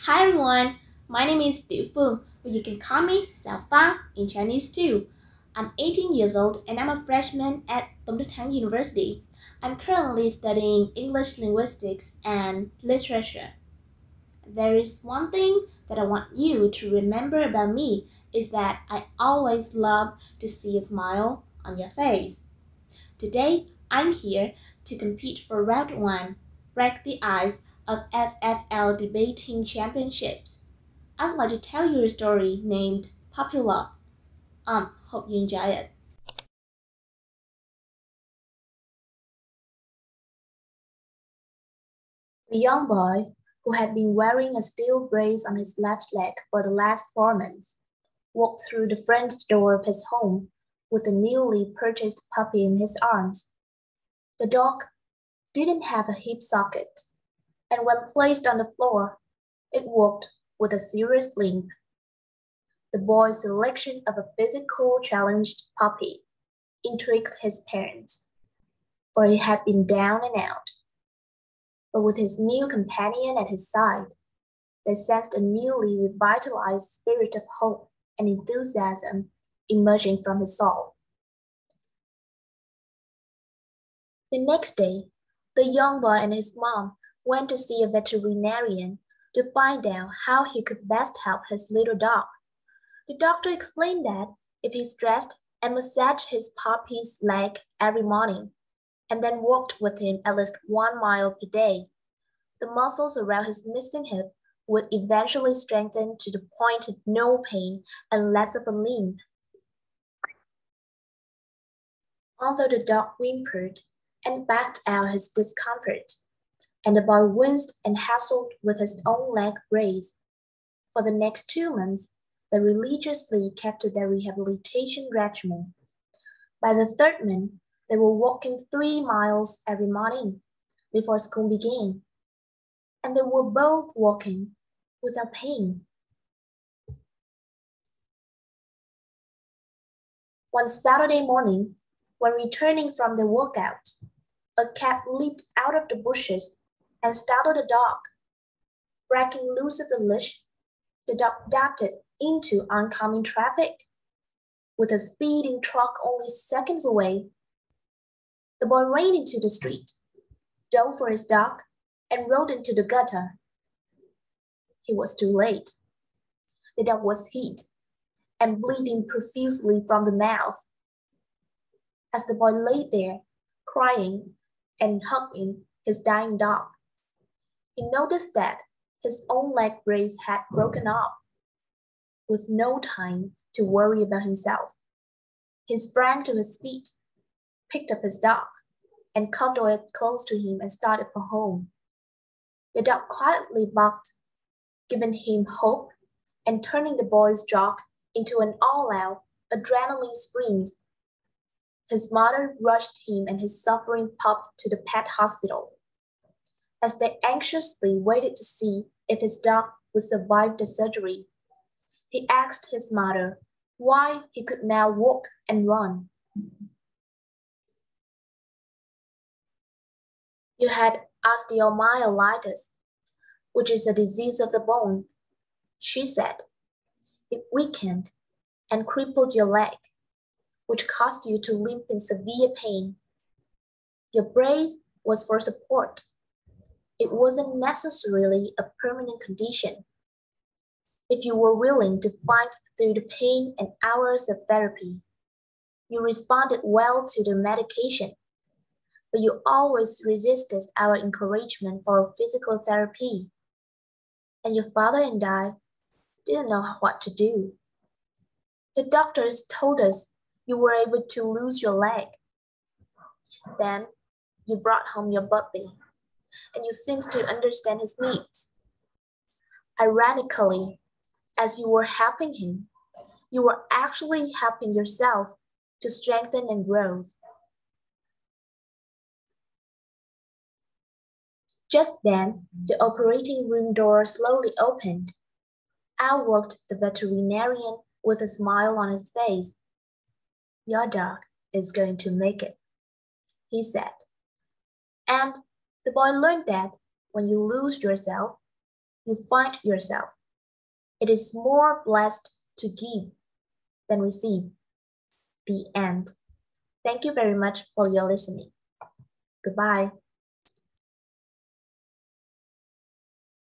Hi everyone, my name is Phương, but you can call me Phan in Chinese too. I'm 18 years old and I'm a freshman at Thắng University. I'm currently studying English linguistics and literature. There is one thing that I want you to remember about me is that I always love to see a smile on your face. Today, I'm here to compete for round 1, break the ice of FFL debating championships. I would like to tell you a story named Puppy Love. Hope you enjoy it. The young boy, who had been wearing a steel brace on his left leg for the last 4 months, walked through the front door of his home with a newly purchased puppy in his arms. The dog didn't have a hip socket, and when placed on the floor, it walked with a serious limp. The boy's selection of a physical challenged puppy intrigued his parents, for he had been down and out. But with his new companion at his side, they sensed a newly revitalized spirit of hope and enthusiasm emerging from his soul. The next day, the young boy and his mom went to see a veterinarian to find out how he could best help his little dog. The doctor explained that if he stretched and massaged his puppy's leg every morning, and then walked with him at least 1 mile per day, the muscles around his missing hip would eventually strengthen to the point of no pain and less of a limp. Although the dog whimpered and backed out his discomfort, and the boy winced and hassled with his own leg brace, for the next 2 months, they religiously kept to their rehabilitation regimen. By the third month, they were walking 3 miles every morning before school began, and they were both walking without pain. One Saturday morning, when returning from the workout, a cat leaped out of the bushes and startled the dog. Breaking loose of the leash, the dog darted into oncoming traffic. With a speeding truck only seconds away, the boy ran into the street, dove for his dog, and rolled into the gutter. He was too late. The dog was hit and bleeding profusely from the mouth. As the boy lay there, crying and hugging his dying dog, he noticed that his own leg brace had broken off. With no time to worry about himself, he sprang to his feet, picked up his dog, and cuddled it close to him and started for home. The dog quietly barked, giving him hope and turning the boy's jog into an all-out adrenaline sprint. His mother rushed him and his suffering pup to the pet hospital. As they anxiously waited to see if his dog would survive the surgery, he asked his mother why he could now walk and run. "You had osteomyelitis, which is a disease of the bone," she said. "It weakened and crippled your leg, which caused you to limp in severe pain. Your brace was for support. It wasn't necessarily a permanent condition. If you were willing to fight through the pain and hours of therapy, you responded well to the medication, but you always resisted our encouragement for physical therapy. And your father and I didn't know what to do. The doctors told us you were able to lose your leg. Then you brought home your puppy, and you seemed to understand his needs. Ironically, as you were helping him, you were actually helping yourself to strengthen and grow." Just then, the operating room door slowly opened. Out walked the veterinarian with a smile on his face. "Your dog is going to make it," he said. And the boy learned that when you lose yourself, you find yourself. It is more blessed to give than receive. The end. Thank you very much for your listening. Goodbye.